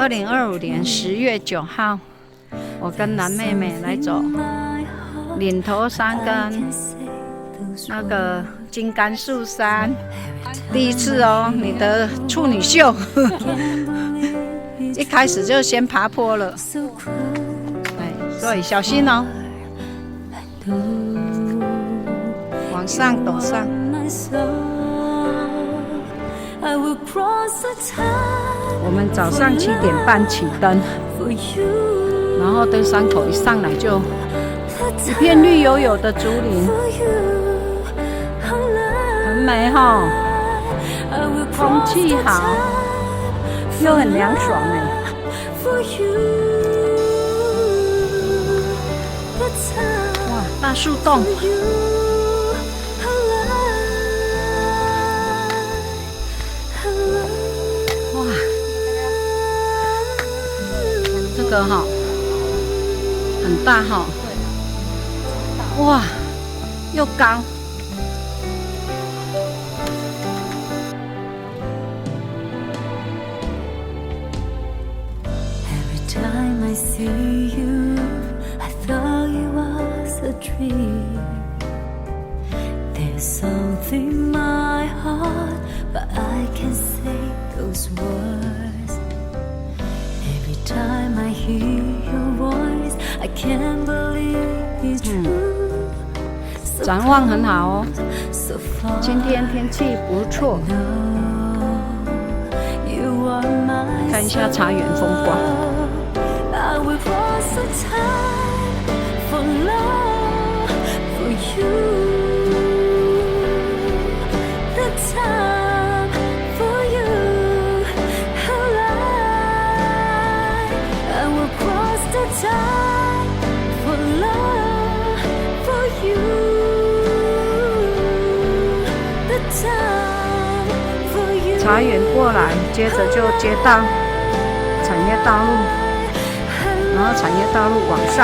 2025年10月9号，我跟蓝妹妹来走岭头山跟那个金刚树山，第一次哦，你的处女秀，一开始就先爬坡了，所以小心哦，往上陡上。我们早上7点半起登，然后登山口一上来就一片绿油油的竹林，很美哈，空气好，又很凉爽哎。哇，大树洞。这个哈很大哈，哇，又高。Every time I see you, I thought it was a dream. There's something in my heart, but I can't say those words.Every time I hear your voice, I can't believe it's true. 展望很好哦，今天天气不错。看一下茶园风光。I will cross the time for love for you. The time for you.Time for love for you. The time for you. 茶园过来，接着就接到产业道路，然后产业道路往上。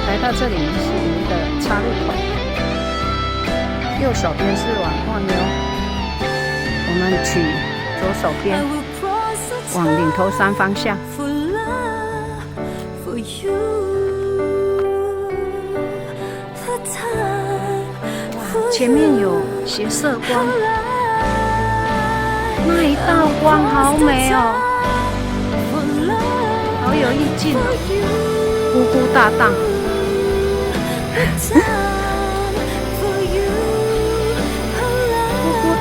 来到这里是一个岔路口。右手边是往望牛，我们取左手边往岭头山方向。哇，前面有斜射光，那一道光好美哦，好有意境哦，呼呼大荡。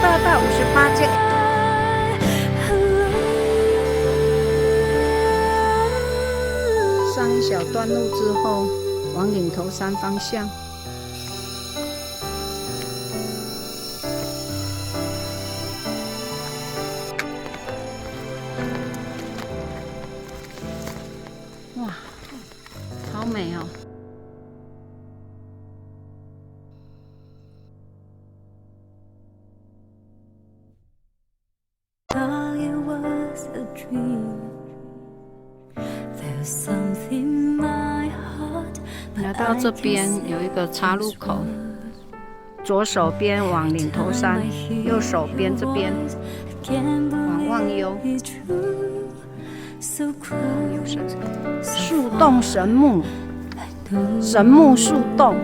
大大58阶，上一小段路之后，往岭头山方向。哇，好美哦！来到这边有一个岔路口，左手边往岭头山，右手边这边往忘忧。树洞神木，神木树洞。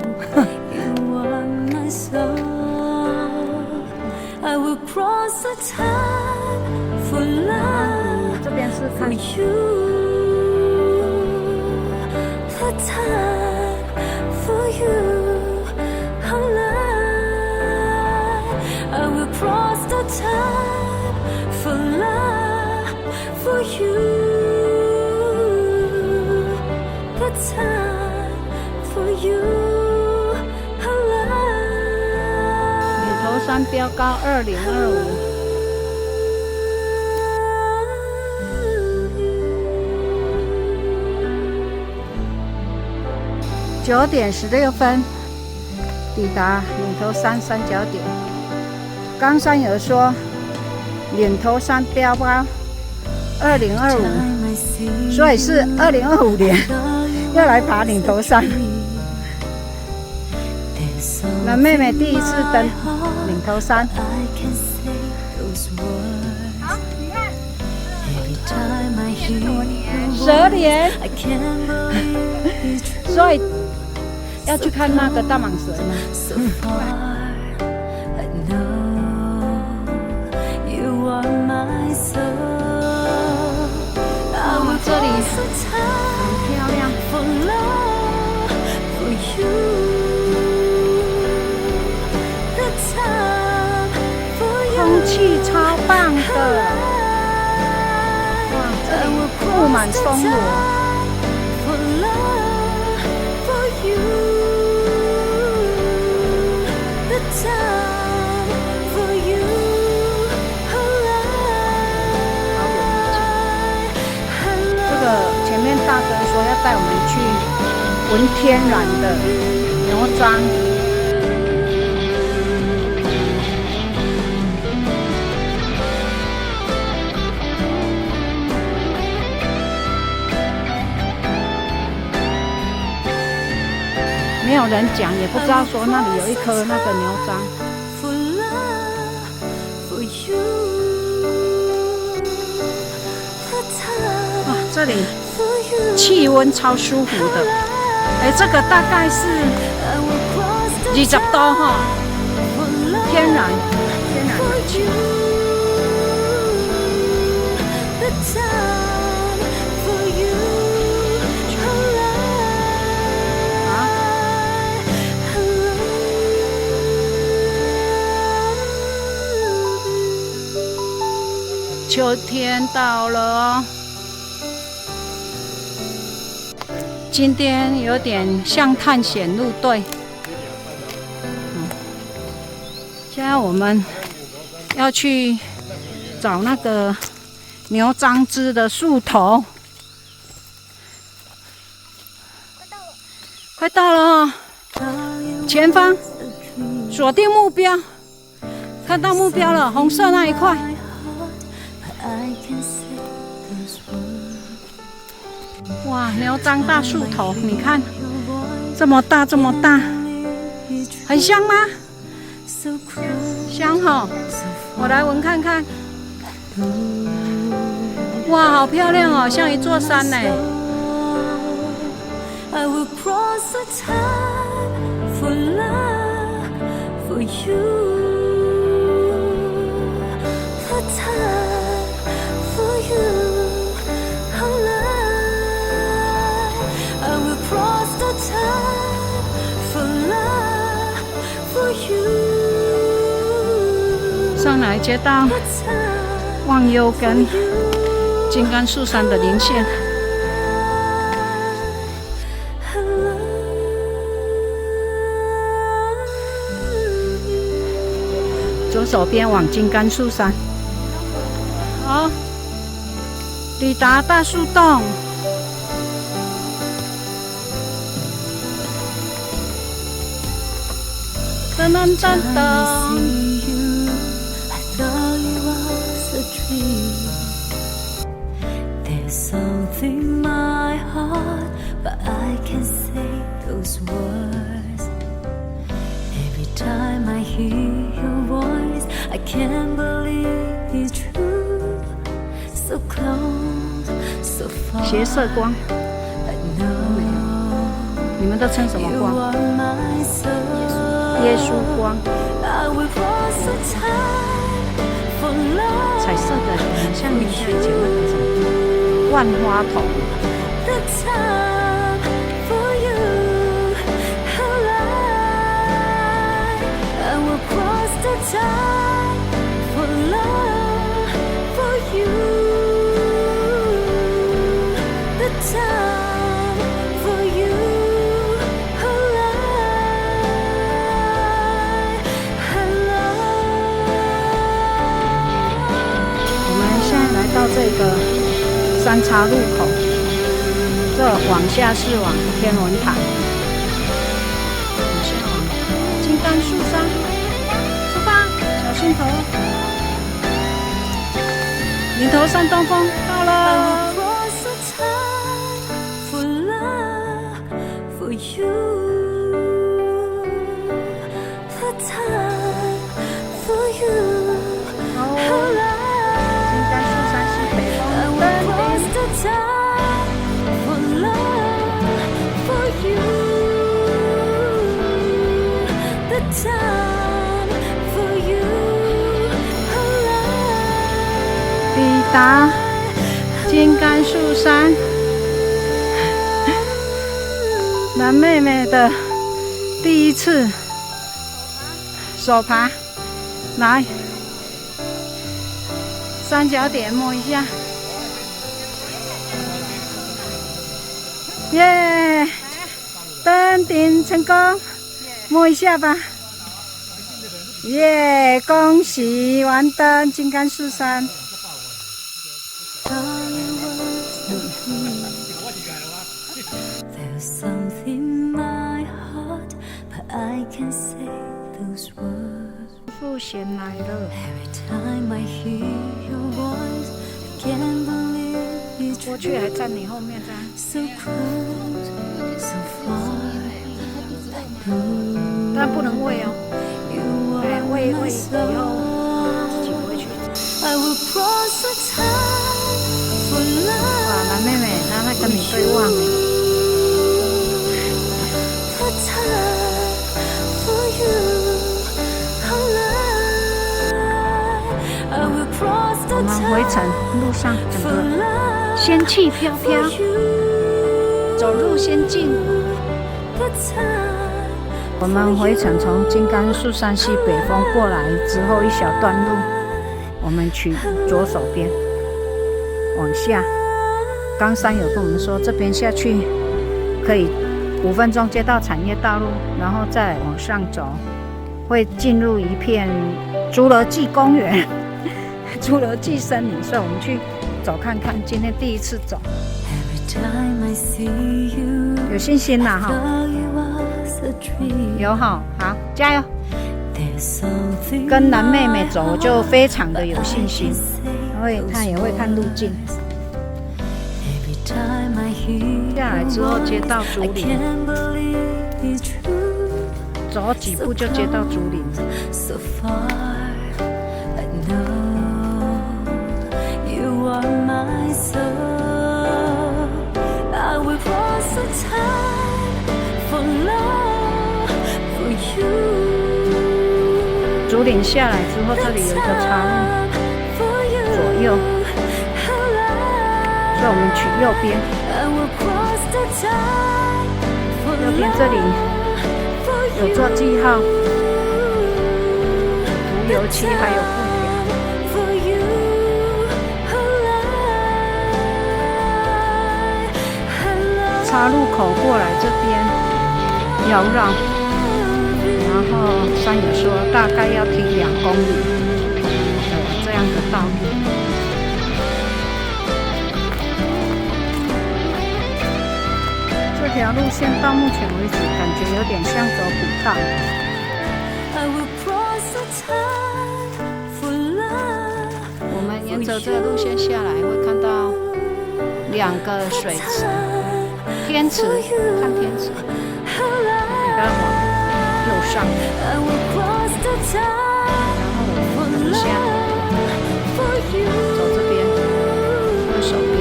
这边是看。For you, I will cross the time for love for you. The time for you, 岭头山标高2025。9点16分抵达岭头山三角点。刚山友说，岭头山标高2025，所以是2025年要来爬岭头山。南妹妹第一次登岭头山。好，你看，蛇年，所以要去看那个大蟒蛇吗？这里很漂亮。空气超棒的，哇，这里布满松萝。前面大哥说要带我们去闻天然的牛樟，没有人讲，也不知道说那里有一棵那个牛樟。哇，这里气温超舒服的，这个大概是20度哈，天然的气。秋天到了哦。今天有点像探险路队，现在我们要去找那个牛樟枝的树头，快到了哦！前方锁定目标，看到目标了，红色那一块。哇，牛樟大树头，你看，这么大，这么大，很香吗？香哈，我来闻看看。哇，好漂亮哦，像一座山呢。上来接到忘忧跟金刚树山的连线，左手边往金刚树山。好，抵达大树洞。噔噔噔噔。Something my heart, but I can't say those words. Every time I hear your voice, I can't believe it's true. So close, so far. 斜射光，你们都称什么光？耶稣光。彩色的，很像以前那个什么。万花筒。我们现在来到这个三岔路口，这往下是往天文台，往下往金刚树山，出发，小心头。岭头山东峰到了。金刚树山西北风登顶，抵达金刚树山，蓝妹妹的第一次手爬，来，三角点摸一下，耶！登顶成功，摸一下吧，耶！恭喜完登金刚树山。父贤来了，过去还在你后面这样。但不能喂哦，喂以后自己回去。哇，蓝妹妹，她在跟你对望呢。我们回程路上整个仙气飘飘，走入仙境。我们回程从金刚树山西北风过来之后一小段路，我们取左手边往下。刚山友跟我们说，这边下去可以5分钟接到产业道路，然后再往上走，会进入一片侏罗纪公园。侏罗纪森林，所以我们去走看看。今天第一次走，有信心啦哈！有哈，好，加油！跟蓝妹妹走就非常的有信心，因为她也会看路径。下来之后接到竹林，走几步就接到竹林。竹林下来之后，这里有一个岔路，左右，所以我们取右边。右边这里有做记号，涂油漆还有布条。岔路口过来这边绕绕。然后山友说大概要停2公里这样的道路。这条路线到目前为止感觉有点像走古道。我们沿着这个路线下来会看到2个水池，天池，看天池，你看往右上，然后我们下走这边，右手边，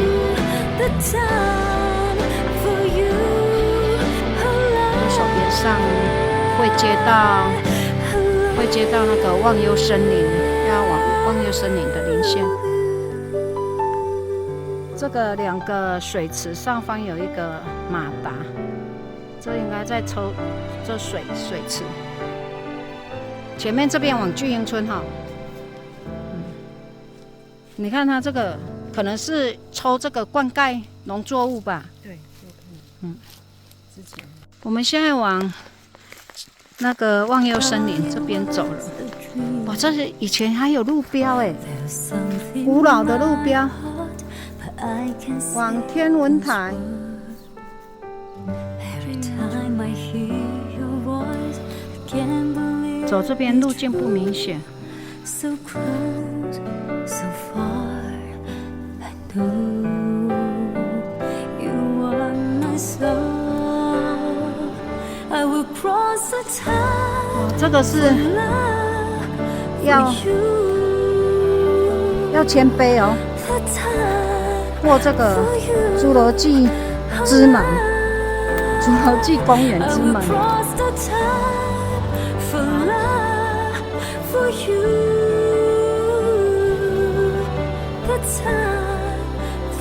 右手边上会接到那个忘忧森林，要往忘忧森林的林线。这个2个水池上方有一个马达。这应该在抽这水池，前面这边往巨婴村哈，你看它这个可能是抽这个灌溉农作物吧？对，之前我们现在往那个忘忧森林这边走了。哇，这是以前还有路标哎，古老的路标，往天文台。走这边路径不明显。I will cross the time 哦，这个是要谦卑哦，过这个侏罗纪之门，侏罗纪公园之门。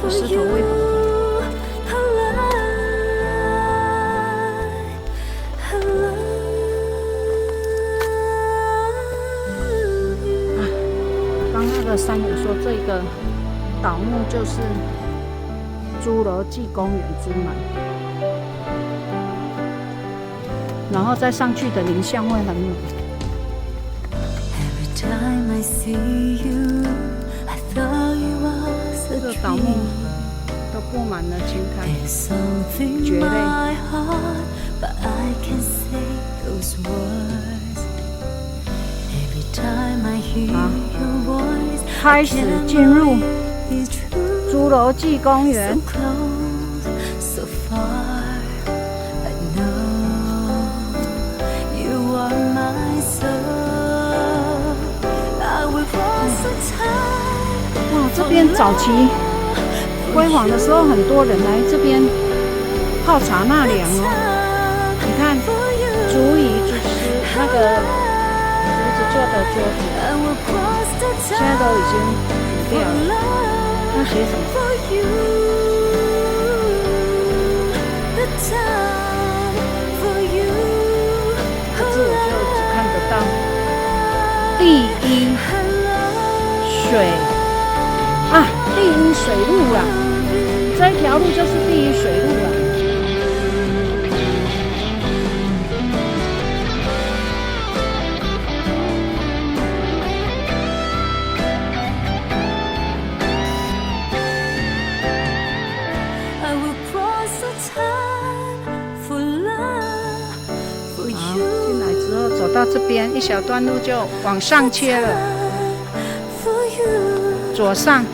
石头为刚那个山友说，这个倒木就是侏罗纪公园之门，然后再上去的林相会很美。这个倒木都布满了青苔、蕨类。好，开始进入侏罗纪公园。哇，这边早期辉煌的时候，很多人来这边泡茶纳凉哦。你看，竹椅就是那个竹子做的桌子，现在都已经腐掉了。那写什么？字我就只看得到第一水啊，第一水路啊，这一条路就是第一水路啊。进来之后走到这边一小段路就往上切了，左上。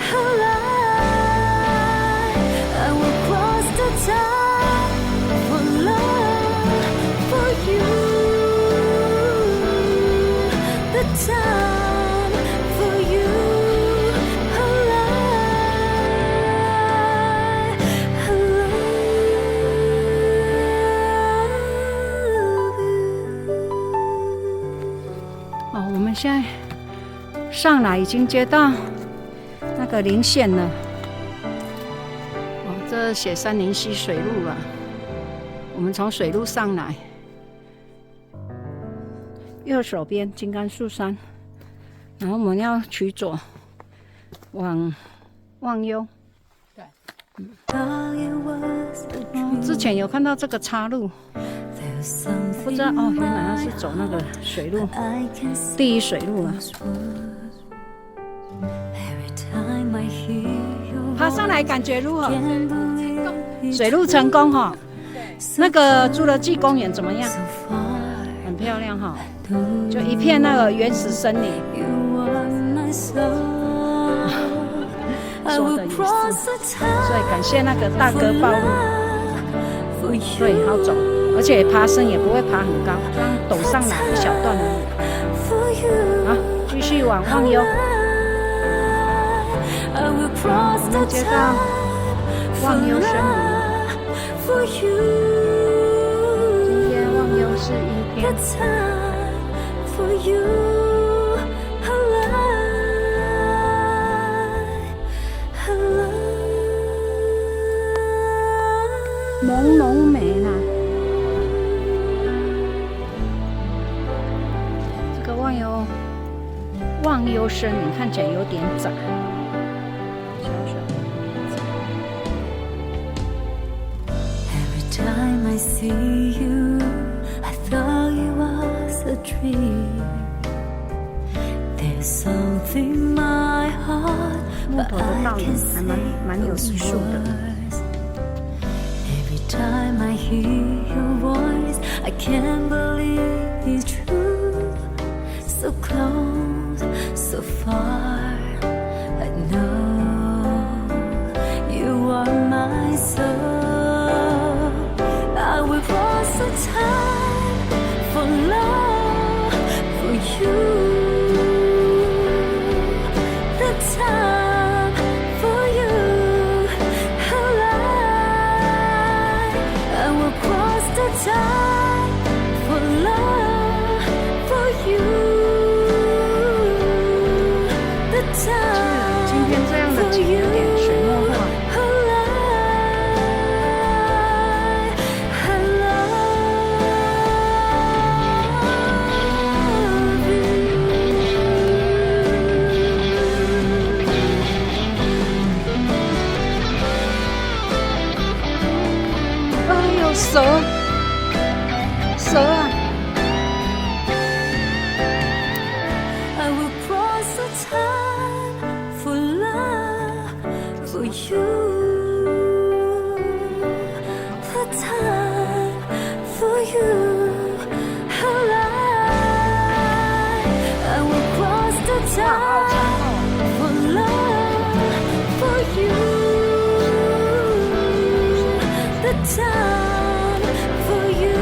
我们现在上来已经接到那个林线了。这写山林溪水路了。我们从水路上来，右手边金刚树山，然后我们要取左往忘忧。对，之前有看到这个岔路。不知道哦，原来他是走那个水路，第一水路啊。爬上来感觉如何？水路成功哈。那个侏罗纪公园怎么样？很漂亮哈，就一片那个原始森林。说的也是，所以感谢那个大哥暴露。对，好走。而且爬升也不会爬很高，这样陡上来一小段而已。好，继续往忘忧。我们接到忘忧森林。今天忘忧是阴天。朦胧美啦。忘忧森林看起来有点窄，木头的倒影还蛮有艺术的。So close, so far. I know you are my soul. I will cross the time for love. 蛇啊！ I will cross the time for love for you. The time for you. I will cross the time for love for you. The time for you.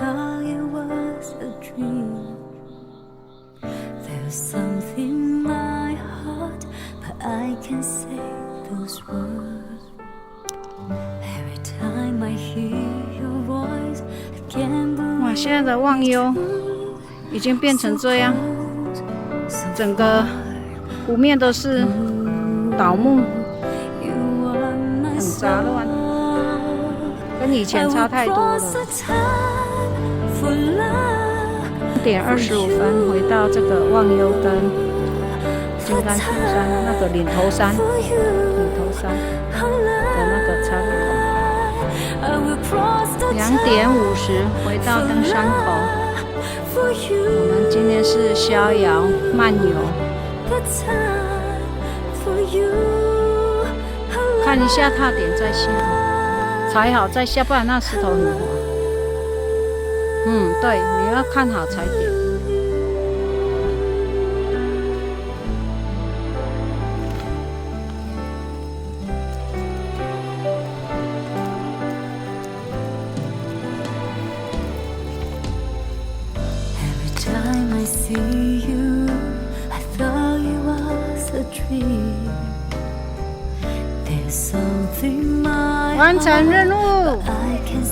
Thought it was a dream. There's something in my heart, but I can't say those words. Every time I hear your voice, I can't 哇， believe 现在的忘忧已经变成这样，整个湖面都是倒木， you are my 很杂乱，跟以前差太多了。 10:25回到这个忘忧跟金刚树山那个岭头山的那个岔路口。2:50回到登山口。我们今天是逍遥漫游，看一下踏点再下，踩好再下，不然那石头很滑。 对，你要看好踩点。Every time I see you, I thought it was a dream. There's something my 完成任务。 I can